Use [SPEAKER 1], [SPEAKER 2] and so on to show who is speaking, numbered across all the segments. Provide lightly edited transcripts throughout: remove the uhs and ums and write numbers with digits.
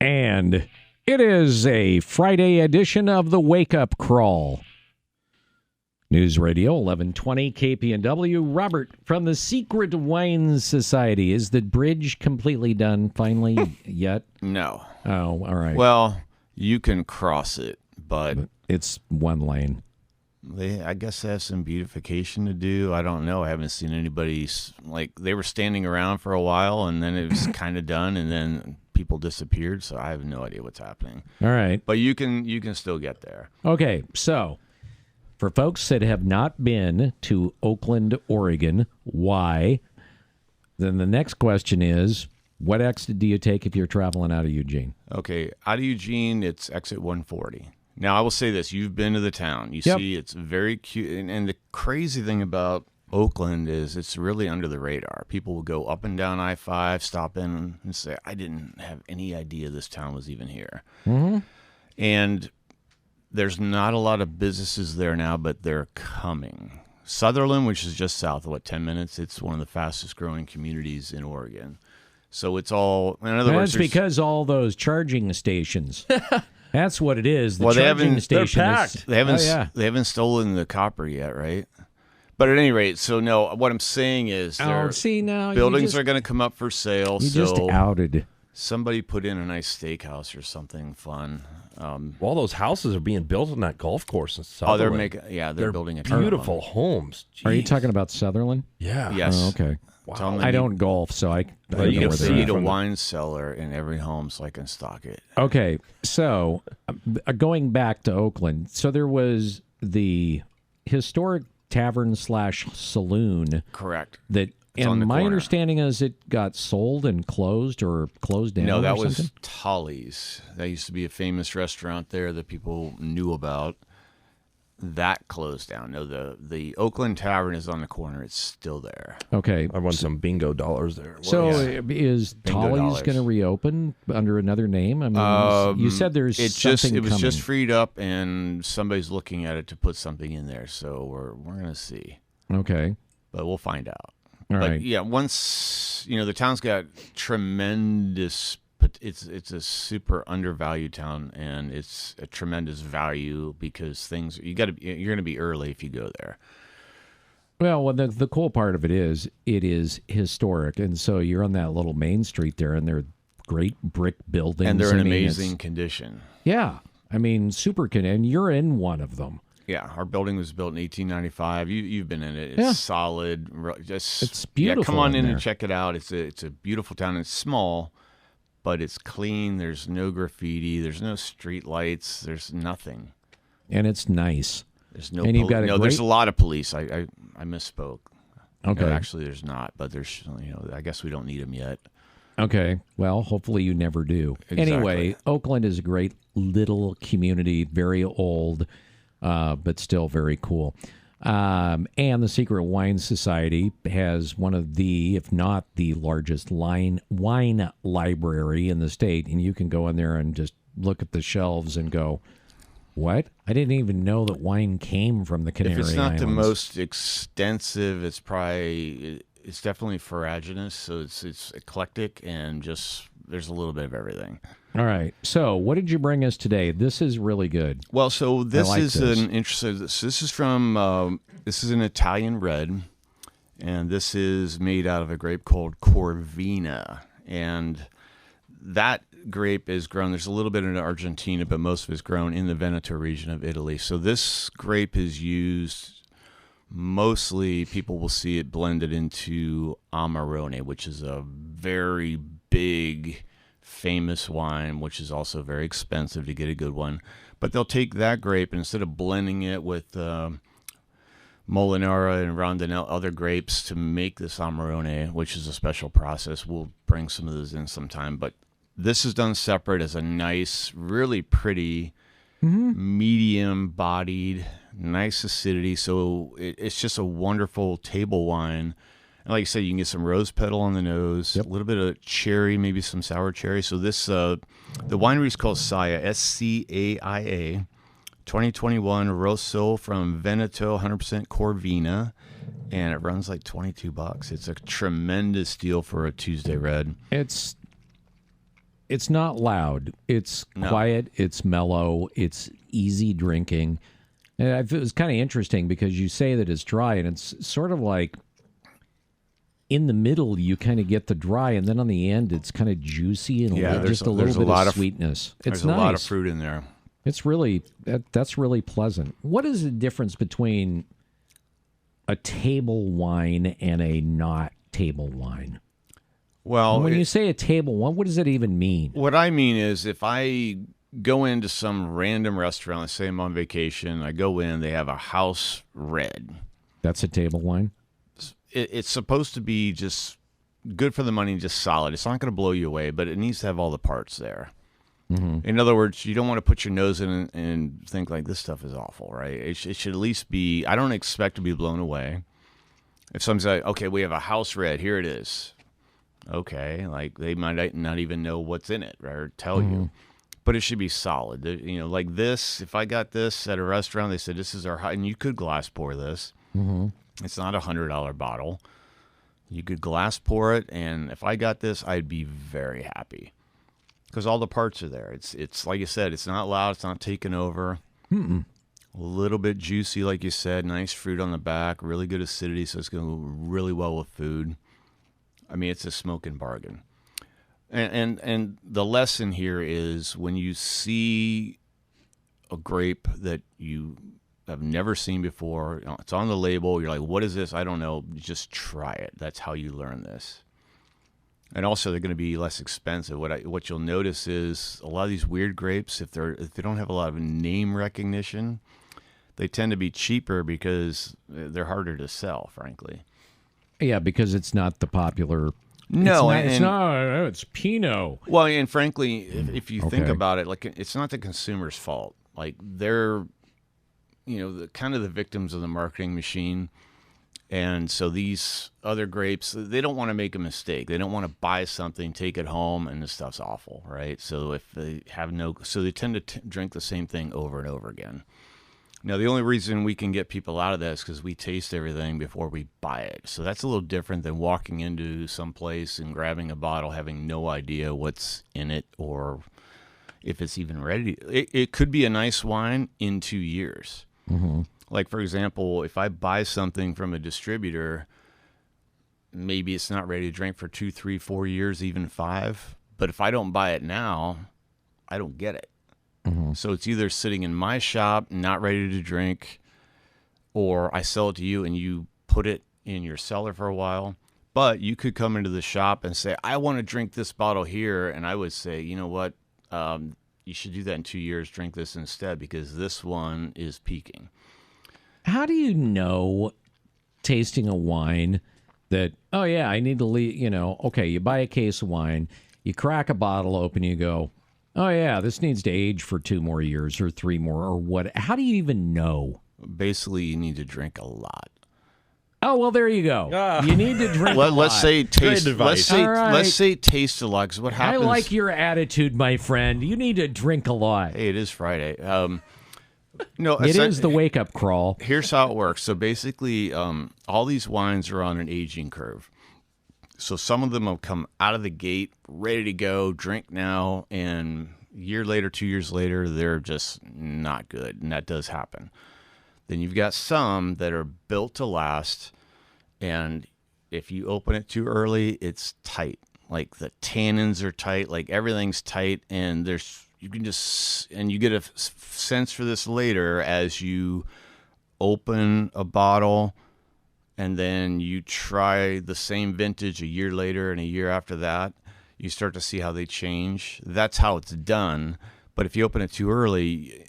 [SPEAKER 1] And it is a Friday edition of the Wake Up Crawl. News Radio 1120 KPNW. Robert, from the Secret Wine Society, is the bridge completely done finally yet?
[SPEAKER 2] No.
[SPEAKER 1] Oh, all right.
[SPEAKER 2] Well, you can cross it, but
[SPEAKER 1] it's one lane.
[SPEAKER 2] I guess they have some beautification to do. I don't know. I haven't seen anybody, like, they were standing around for a while, and then it was kind of done, and then people disappeared, so I have no idea what's happening.
[SPEAKER 1] All right.
[SPEAKER 2] But you can still get there.
[SPEAKER 1] Okay, so for folks that have not been to Oakland, Oregon, why? Then the next question is, what exit do you take if you're traveling out of Eugene?
[SPEAKER 2] Okay, out of Eugene, it's exit 140. Now, I will say this. You've been to the town. You see it's very cute. And the crazy thing about Oakland is it's really under the radar. People will go up and down I-5, stop in and say, I didn't have any idea this town was even here.
[SPEAKER 1] Mm-hmm.
[SPEAKER 2] And there's not a lot of businesses there now, but they're coming. Sutherland, which is just south of, 10 minutes, it's one of the fastest growing communities in Oregon. So it's all, in other words,
[SPEAKER 1] that's because all those charging stations. That's what it is. The
[SPEAKER 2] charging
[SPEAKER 1] station
[SPEAKER 2] they're packed. They haven't stolen the copper yet, right? But at any rate, so no, what I'm saying is buildings are going to come up for sale.
[SPEAKER 1] You just outed.
[SPEAKER 2] Somebody put in a nice steakhouse or something fun.
[SPEAKER 3] All those houses are being built on that golf course in Sutherland.
[SPEAKER 2] They're building
[SPEAKER 3] beautiful homes. Jeez.
[SPEAKER 1] Are you talking about Sutherland?
[SPEAKER 3] Yeah.
[SPEAKER 2] Yes.
[SPEAKER 1] Oh, okay.
[SPEAKER 2] Wow.
[SPEAKER 1] I don't golf, so I
[SPEAKER 2] you need a wine cellar in every home so I can stock it.
[SPEAKER 1] Okay, so going back to Oakland, so there was the historic tavern / saloon.
[SPEAKER 2] Correct.
[SPEAKER 1] That, and my understanding is it got sold and closed or closed down.
[SPEAKER 2] No, that
[SPEAKER 1] was
[SPEAKER 2] Tully's. That used to be a famous restaurant there that people knew about. That closed down. No, the Oakland Tavern is on the corner. It's still there.
[SPEAKER 1] Okay.
[SPEAKER 3] I won some bingo dollars there.
[SPEAKER 1] Is Tully's going to reopen under another name? I mean, you said there's something
[SPEAKER 2] It was
[SPEAKER 1] coming.
[SPEAKER 2] just freed up, and somebody's looking at it to put something in there. So we're going to see.
[SPEAKER 1] Okay.
[SPEAKER 2] But we'll find out.
[SPEAKER 1] All right.
[SPEAKER 2] Yeah, once, the town's got tremendous, it's a super undervalued town, and it's a tremendous value because you're going to be early if you go there.
[SPEAKER 1] Well, the cool part of it is historic, and so you're on that little main street there, and they're great brick buildings,
[SPEAKER 2] and they're in amazing condition.
[SPEAKER 1] Yeah, I mean, and you're in one of them.
[SPEAKER 2] Yeah, our building was built in 1895. You've been in it. It's solid.
[SPEAKER 1] It's beautiful.
[SPEAKER 2] Yeah, come on in and check it out. It's a beautiful town. It's small, but it's clean. There's no graffiti. There's no street lights. There's nothing.
[SPEAKER 1] And it's nice.
[SPEAKER 2] There's no. There's a lot of police. I misspoke.
[SPEAKER 1] Okay.
[SPEAKER 2] No, actually, there's not. But there's. I guess we don't need them yet.
[SPEAKER 1] Okay. Well, hopefully you never do.
[SPEAKER 2] Exactly.
[SPEAKER 1] Anyway, Oakland is a great little community. Very old. But still very cool. And the Secret Wine Society has one of the, if not the largest wine library in the state. And you can go in there and just look at the shelves and go, what? I didn't even know that wine came from the Canary Islands.
[SPEAKER 2] If it's not the most extensive, it's definitely ferruginous. So it's eclectic and just there's a little bit of everything.
[SPEAKER 1] All right. So, what did you bring us today? This is really good.
[SPEAKER 2] Well, so this is an interesting. This is from. This is an Italian red, and this is made out of a grape called Corvina, and that grape is grown. There's a little bit in Argentina, but most of it's grown in the Veneto region of Italy. So this grape is used. Mostly, people will see it blended into Amarone, which is a very big, famous wine, which is also very expensive to get a good one. But they'll take that grape, and instead of blending it with Molinara and Rondinelle, other grapes, to make this Amarone, which is a special process. We'll bring some of those in sometime. But this is done separate as a nice, really pretty, medium-bodied, nice acidity. So it's just a wonderful table wine. And like I said, you can get some rose petal on the nose, a little bit of cherry, maybe some sour cherry. So this, the winery is called Scaia, Scaia, 2021 Rosso from Veneto, 100% Corvina, and it runs like $22. It's a tremendous deal for a Tuesday red.
[SPEAKER 1] It's not loud. It's quiet. It's mellow. It's easy drinking. And it was kind of interesting because you say that it's dry, and it's sort of like in the middle you kind of get the dry, and then on the end it's kind of juicy and just a little bit of sweetness.
[SPEAKER 2] There's a lot of fruit in there.
[SPEAKER 1] It's really that's really pleasant. What is the difference between a table wine and a not table wine?
[SPEAKER 2] Well,
[SPEAKER 1] when you say a table wine, what does it even mean?
[SPEAKER 2] What I mean is if I go into some random restaurant, let's say I'm on vacation, I go in, they have a house red.
[SPEAKER 1] That's a table wine?
[SPEAKER 2] It's supposed to be just good for the money, just solid. It's not going to blow you away, but it needs to have all the parts there. Mm-hmm. In other words, you don't want to put your nose in and think like this stuff is awful, right? It should at least be, I don't expect to be blown away. If someone's like, okay, we have a house red, here it is. Okay, like they might not even know what's in it, right, or tell you. But it should be solid. You know, like this, if I got this at a restaurant, they said, this is our, and you could glass pour this. Mm-hmm. It's not $100 bottle. You could glass pour it, and if I got this, I'd be very happy. Because all the parts are there. It's like you said, it's not loud, it's not taken over. A little bit juicy, like you said, nice fruit on the back, really good acidity, so it's going to go really well with food. I mean, it's a smoking bargain. And the lesson here is when you see a grape that you have never seen before, it's on the label, you're like, what is this? I don't know. Just try it. That's how you learn this. And also, they're going to be less expensive. What you'll notice is a lot of these weird grapes, if they don't have a lot of name recognition, they tend to be cheaper because they're harder to sell, frankly.
[SPEAKER 1] Yeah, because it's not the popular.
[SPEAKER 2] No,
[SPEAKER 1] it's Pinot.
[SPEAKER 2] Well, and frankly, if you think about it, like it's not the consumer's fault. Like they're, kind of the victims of the marketing machine. And so these other grapes, they don't want to make a mistake. They don't want to buy something, take it home, and this stuff's awful, right? So if they have so they tend to drink the same thing over and over again. Now, the only reason we can get people out of that is because we taste everything before we buy it. So that's a little different than walking into some place and grabbing a bottle, having no idea what's in it or if it's even ready. It could be a nice wine in 2 years. Mm-hmm. Like, for example, if I buy something from a distributor, maybe it's not ready to drink for 2, 3, 4 years, even 5. But if I don't buy it now, I don't get it. Mm-hmm. So it's either sitting in my shop, not ready to drink, or I sell it to you and you put it in your cellar for a while. But you could come into the shop and say, I want to drink this bottle here. And I would say, you know what? You should do that in 2 years. Drink this instead because this one is peaking.
[SPEAKER 1] How do you know, tasting a wine, that, oh, yeah, I need to leave, okay, you buy a case of wine, you crack a bottle open, you go, oh, yeah, this needs to age for 2 more years or 3 more or what? How do you even know?
[SPEAKER 2] Basically, you need to drink a lot.
[SPEAKER 1] Oh, well, there you go. You need to drink a lot.
[SPEAKER 2] Let's say taste. Let's say taste a lot. Because what happens?
[SPEAKER 1] I like your attitude, my friend. You need to drink a lot.
[SPEAKER 2] Hey, it is Friday. No,
[SPEAKER 1] it is the wake-up crawl.
[SPEAKER 2] Here's how it works. So basically, all these wines are on an aging curve. So some of them will come out of the gate, ready to go, drink now, and a year later, 2 years later, they're just not good, and that does happen. Then you've got some that are built to last, and if you open it too early, it's tight. Like the tannins are tight, like everything's tight, and you get a sense for this later as you open a bottle and then you try the same vintage a year later and a year after that, you start to see how they change. That's how it's done. But if you open it too early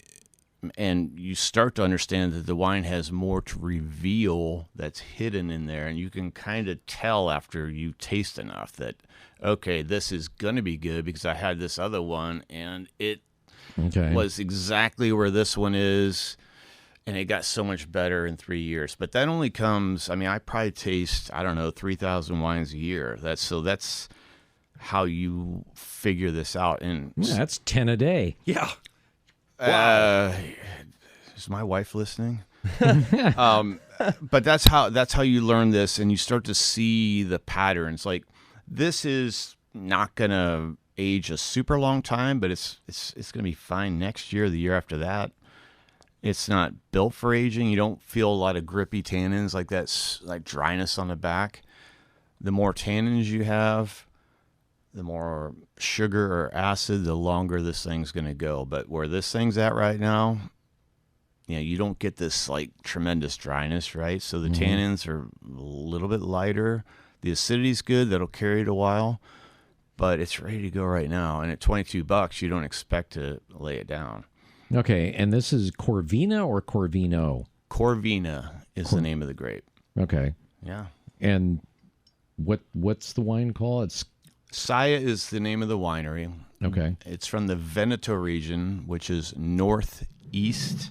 [SPEAKER 2] and you start to understand that the wine has more to reveal that's hidden in there, and you can kind of tell after you taste enough that, okay, this is going to be good because I had this other one and it was exactly where this one is, and it got so much better in 3 years. But that only comes, I probably taste, 3,000 wines a year. That's how you figure this out. And
[SPEAKER 1] that's 10 a day.
[SPEAKER 3] Yeah.
[SPEAKER 2] Wow. Is my wife listening? But that's how you learn this, and you start to see the patterns. Like, this is not gonna age a super long time, but it's going to be fine next year, the year after that. It's not built for aging. You don't feel a lot of grippy tannins like that, like dryness on the back. The more tannins you have, the more sugar or acid, the longer this thing's going to go. But where this thing's at right now, you don't get this like tremendous dryness, right? So the tannins are a little bit lighter. The acidity's good. That'll carry it a while. But it's ready to go right now. And at $22, you don't expect to lay it down.
[SPEAKER 1] Okay, and this is Corvina or Corvino?
[SPEAKER 2] Corvina is the name of the grape.
[SPEAKER 1] Okay.
[SPEAKER 2] Yeah.
[SPEAKER 1] And what's the wine called? It's
[SPEAKER 2] Scaia is the name of the winery.
[SPEAKER 1] okay.
[SPEAKER 2] It's from the Veneto region, which is northeast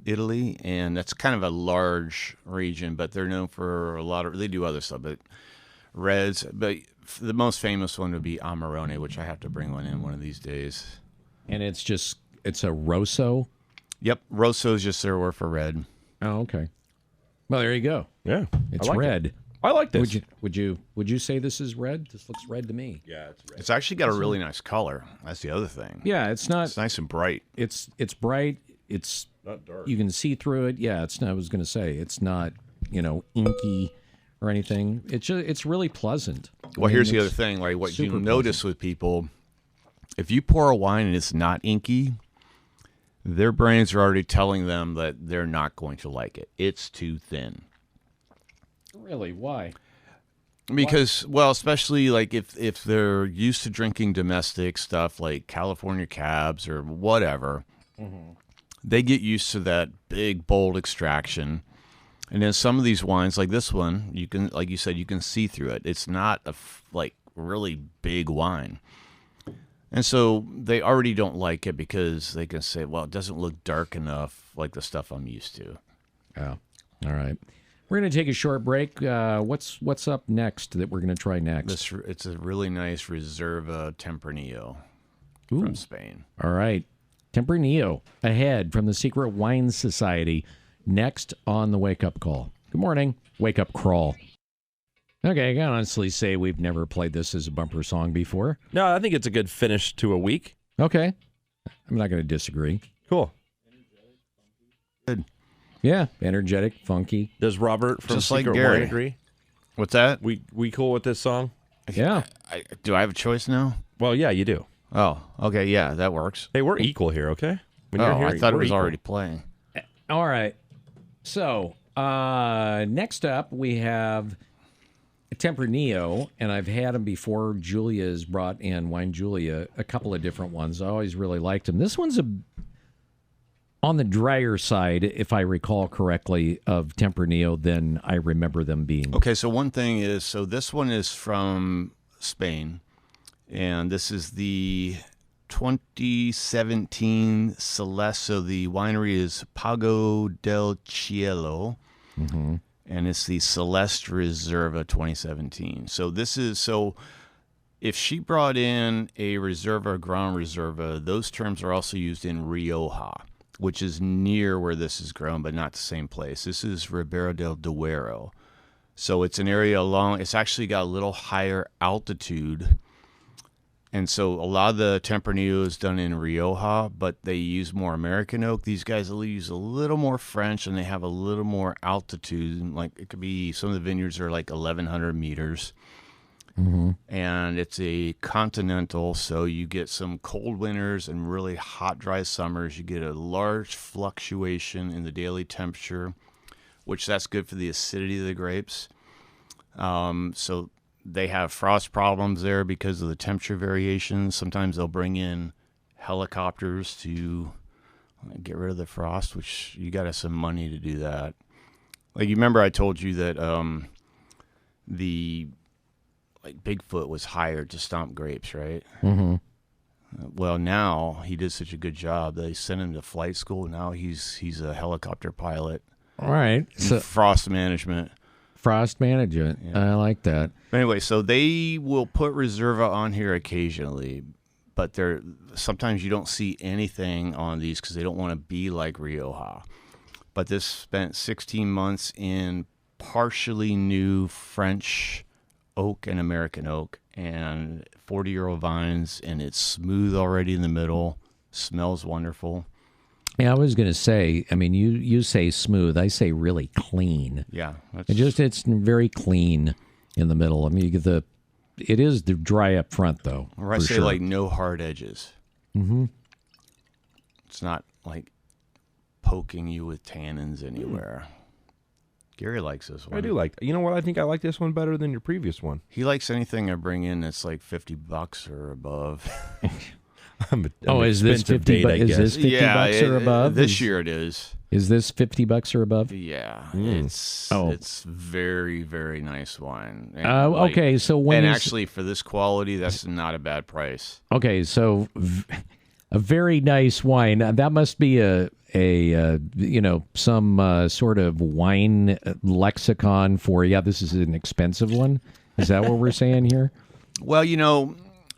[SPEAKER 2] Italy, and that's kind of a large region, but they're known for they do other stuff, but reds, but the most famous one would be Amarone, which I have to bring one in one of these days.
[SPEAKER 1] And it's a Rosso?
[SPEAKER 2] Yep, Rosso is just their word for red.
[SPEAKER 1] Oh, okay. Well, there you go.
[SPEAKER 3] Yeah.
[SPEAKER 1] It's
[SPEAKER 3] I like
[SPEAKER 1] red.
[SPEAKER 3] it. I like this.
[SPEAKER 1] Would you say this is red? This looks red to me.
[SPEAKER 3] Yeah, it's red.
[SPEAKER 2] It's actually got a really nice color. That's the other thing.
[SPEAKER 1] Yeah, it's not.
[SPEAKER 2] It's nice and bright.
[SPEAKER 1] It's bright. It's
[SPEAKER 3] Not dark.
[SPEAKER 1] you can see through it. Yeah, it's not. I was going to say it's not inky or anything. It's really pleasant.
[SPEAKER 2] Well, here's the other thing. Like what you
[SPEAKER 1] super
[SPEAKER 2] notice with people, if you pour a wine and it's not inky, their brains are already telling them that they're not going to like it. It's too thin.
[SPEAKER 1] Really? Why?
[SPEAKER 2] Because, well, especially like if they're used to drinking domestic stuff like California cabs or whatever, they get used to that big, bold extraction. And then some of these wines, like this one, you can, like you said, you can see through it. It's not a really big wine. And so they already don't like it because they can say, well, it doesn't look dark enough like the stuff I'm used to.
[SPEAKER 1] Oh, all right. We're going to take a short break. What's up next that we're going to try next?
[SPEAKER 2] It's a really nice Reserva Tempranillo
[SPEAKER 1] Ooh.
[SPEAKER 2] from Spain.
[SPEAKER 1] All right. Tempranillo ahead from the Secret Wine Society. Next on the Wake Up Call. Good morning. Wake Up Crawl. Okay, I can honestly say we've never played this as a bumper song before.
[SPEAKER 3] No, I think it's a good finish to a week.
[SPEAKER 1] Okay. I'm not going to disagree.
[SPEAKER 3] Cool.
[SPEAKER 2] Good.
[SPEAKER 1] Yeah, energetic, funky.
[SPEAKER 3] Does Robert from
[SPEAKER 2] Just like
[SPEAKER 3] Secret
[SPEAKER 2] Gary.
[SPEAKER 3] Wine agree?
[SPEAKER 2] What's that?
[SPEAKER 3] We cool with this song?
[SPEAKER 1] Yeah.
[SPEAKER 2] Do I have a choice now?
[SPEAKER 3] Well, yeah, you do.
[SPEAKER 2] Oh, okay. Yeah, that works.
[SPEAKER 3] Hey, we're equal here, okay? When you're here,
[SPEAKER 2] I thought it
[SPEAKER 3] we're
[SPEAKER 2] was
[SPEAKER 3] equal.
[SPEAKER 2] already playing.
[SPEAKER 1] All right. So, next up, we have Tempranillo, and I've had them before. Julia's brought in Wine Julia, a couple of different ones. I always really liked them. This one's on the drier side, if I recall correctly, of Tempranillo than I remember them being.
[SPEAKER 2] Okay, so one thing is, so this one is from Spain, and this is the 2017 Celeste. So the winery is Pago del Cielo, and it's the Celeste Reserva 2017. So if she brought in a Reserva, Gran Reserva, those terms are also used in Rioja, which is near where this is grown, but not the same place. This is Ribera del Duero. So it's an area it's actually got a little higher altitude. And so a lot of the Tempranillo is done in Rioja, but they use more American oak. These guys will use a little more French, and they have a little more altitude. Like it could be, some of the vineyards are like 1,100 meters. And it's a continental, so you get some cold winters and really hot, dry summers. You get a large fluctuation in the daily temperature, which that's good for the acidity of the grapes. So they have frost problems there because of the temperature variations. Sometimes they'll bring in helicopters to get rid of the frost, which you got to have some money to do that. Like, you remember I told you that Bigfoot was hired to stomp grapes, right? Well, now he did such a good job they sent him to flight school. Now he's a helicopter pilot.
[SPEAKER 1] All right. So
[SPEAKER 2] Frost management.
[SPEAKER 1] frost management.
[SPEAKER 2] Yeah.
[SPEAKER 1] I like that.
[SPEAKER 2] Anyway, so they will put Reserva on here occasionally, but sometimes you don't see anything on these because they don't want to be like Rioja. But this spent 16 months in partially new French oak and American oak, and 40-year-old vines, and it's smooth already in the middle. Smells wonderful.
[SPEAKER 1] Yeah, I was going to say, I mean, you say smooth. I say really clean.
[SPEAKER 2] Yeah.
[SPEAKER 1] It's very clean in the middle. I mean, it is dry up front, though.
[SPEAKER 2] Or I say,
[SPEAKER 1] sure.
[SPEAKER 2] like, no hard edges. Mm-hmm. It's not, like, poking you with tannins anywhere. Gary likes this one.
[SPEAKER 3] I do like. You know what? I think I like this one better than your previous one.
[SPEAKER 2] He likes anything I bring in that's like $50 or above.
[SPEAKER 1] Is this 50? Is this $50 or above?
[SPEAKER 2] This year it is.
[SPEAKER 1] Is this $50 or above?
[SPEAKER 2] Yeah, it's very, very nice wine. And
[SPEAKER 1] okay, so
[SPEAKER 2] actually for this quality, that's not a bad price.
[SPEAKER 1] Okay, so a very nice wine. That must be some sort of wine lexicon for, this is an expensive one. Is that what we're saying here?
[SPEAKER 2] Well,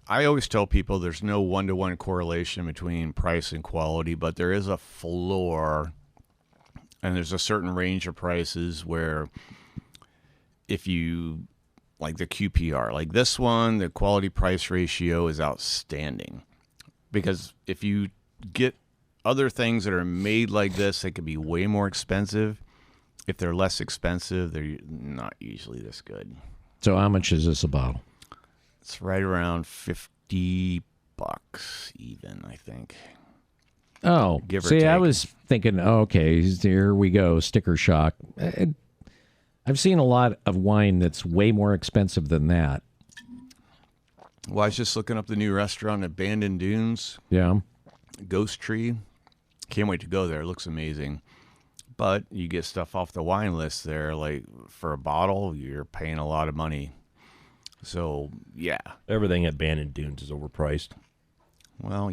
[SPEAKER 2] I always tell people there's no one-to-one correlation between price and quality, but there is a floor, and there's a certain range of prices where if you, like the QPR, like this one, the quality-price ratio is outstanding. Because if you get other things that are made like this, they could be way more expensive. If they're less expensive, they're not usually this good.
[SPEAKER 1] So how much is this a bottle?
[SPEAKER 2] It's right around $50 even, I think.
[SPEAKER 1] Oh,
[SPEAKER 2] give or
[SPEAKER 1] see,
[SPEAKER 2] take.
[SPEAKER 1] I was thinking, okay, here we go, sticker shock. I've seen a lot of wine that's way more expensive than that.
[SPEAKER 2] Well, I was just looking up the new restaurant at Bandon Dunes.
[SPEAKER 1] Yeah.
[SPEAKER 2] Ghost Tree. Can't wait to go there. It looks amazing. But you get stuff off the wine list there. Like for a bottle, you're paying a lot of money. So, yeah.
[SPEAKER 3] Everything at Bandon Dunes is overpriced.
[SPEAKER 2] Well,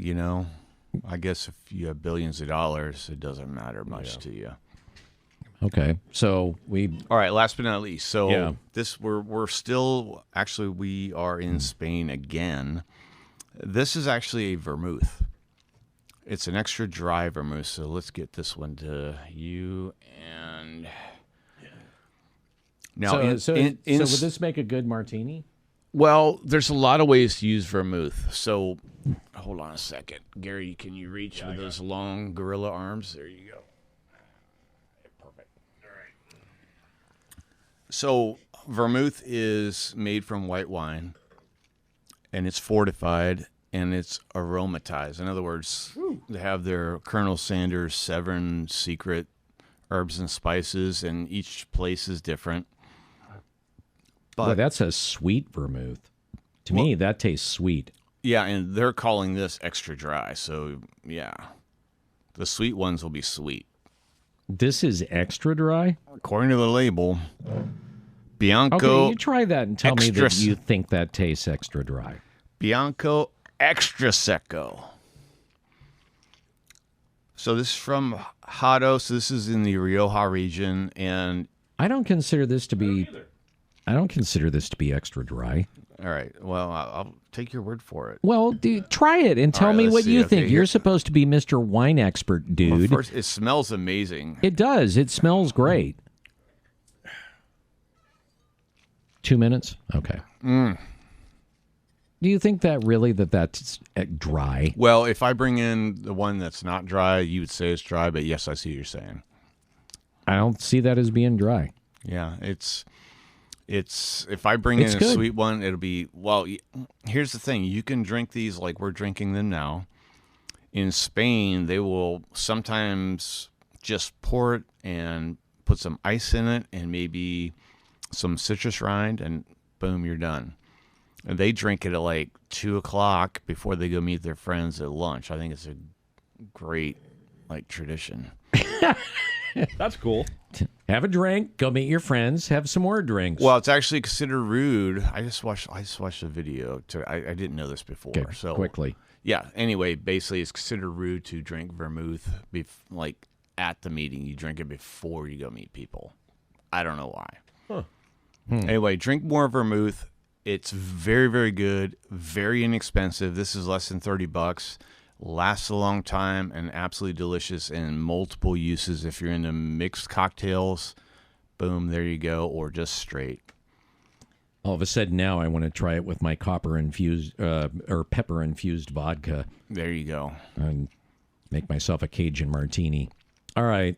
[SPEAKER 2] I guess if you have billions of dollars, it doesn't matter much to you.
[SPEAKER 1] Okay, so
[SPEAKER 2] all right. Last but not least, so
[SPEAKER 1] yeah.
[SPEAKER 2] we're still we are in Spain again. This is actually a vermouth. It's an extra dry vermouth. So let's get this one to you. And now,
[SPEAKER 1] so would this make a good martini?
[SPEAKER 2] Well, there's a lot of ways to use vermouth. So hold on a second, Gary. Can you reach with those long gorilla arms? There you go. So vermouth is made from white wine, and it's fortified, and it's aromatized. In other words, they have their Colonel Sanders Severn secret herbs and spices, and each place is different.
[SPEAKER 1] But that's a sweet vermouth. To me, that tastes sweet.
[SPEAKER 2] Yeah, and they're calling this extra dry. So, yeah, the sweet ones will be sweet.
[SPEAKER 1] This is extra dry?
[SPEAKER 2] According to the label, Bianco.
[SPEAKER 1] Okay, you try that and tell me that you think that tastes extra dry.
[SPEAKER 2] Bianco Extra Seco. So this is from Hado. So this is in the Rioja region, and
[SPEAKER 1] I don't consider this to be extra dry.
[SPEAKER 2] All right. Well, I'll take your word for it.
[SPEAKER 1] Well, dude, try it and tell me what you think. Okay, you're supposed to be Mr. Wine Expert, dude.
[SPEAKER 2] Well, first, it smells amazing.
[SPEAKER 1] It does. It smells great. 2 minutes? Okay. Do you think that really that's dry?
[SPEAKER 2] Well, if I bring in the one that's not dry, you would say it's dry, but yes, I see what you're saying.
[SPEAKER 1] I don't see that as being dry.
[SPEAKER 2] Yeah, it's if I bring in a sweet one, it'll be, well, here's the thing. You can drink these like we're drinking them now. In Spain, they will sometimes just pour it and put some ice in it and maybe some citrus rind, and boom, you're done. And they drink it at like 2 o'clock before they go meet their friends at lunch. I think it's a great tradition.
[SPEAKER 3] That's cool.
[SPEAKER 1] Have a drink, go meet your friends, have some more drinks.
[SPEAKER 2] Well, it's actually considered rude. I just watched a video. I didn't know this before.
[SPEAKER 1] Okay,
[SPEAKER 2] so
[SPEAKER 1] quickly.
[SPEAKER 2] Yeah. Anyway, basically, it's considered rude to drink vermouth at the meeting. You drink it before you go meet people. I don't know why.
[SPEAKER 3] Huh.
[SPEAKER 2] Anyway, drink more vermouth. It's very, very good. Very inexpensive. This is less than $30. Lasts a long time and absolutely delicious in multiple uses. If you're into mixed cocktails, boom, there you go, or just straight.
[SPEAKER 1] All of a sudden now I want to try it with my copper-infused or pepper-infused vodka
[SPEAKER 2] There you go.
[SPEAKER 1] and make myself a Cajun martini. All right.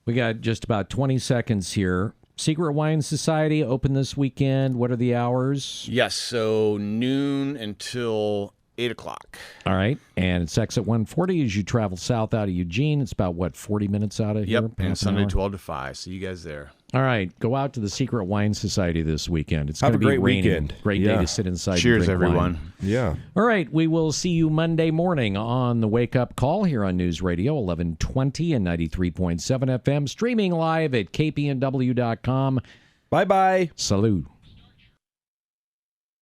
[SPEAKER 1] We got just about 20 seconds here. Secret Wine Society open this weekend. What are the hours?
[SPEAKER 2] Yes, so noon until 8 o'clock.
[SPEAKER 1] All right. And it's exit 140 as you travel south out of Eugene. It's about, 40 minutes out of here?
[SPEAKER 2] Yep, and Sunday 12 to 5. See you guys there.
[SPEAKER 1] All right. Go out to the Secret Wine Society this weekend. It's going to
[SPEAKER 3] Have a
[SPEAKER 1] be
[SPEAKER 3] great
[SPEAKER 1] raining.
[SPEAKER 3] weekend.
[SPEAKER 1] Great day to sit inside
[SPEAKER 2] Cheers,
[SPEAKER 1] and drink
[SPEAKER 2] everyone.
[SPEAKER 1] wine.
[SPEAKER 3] Yeah.
[SPEAKER 1] All right. We will see you Monday morning on the Wake Up Call here on News Radio 1120 and 93.7 FM. Streaming live at kpnw.com.
[SPEAKER 3] Bye-bye.
[SPEAKER 1] Salute.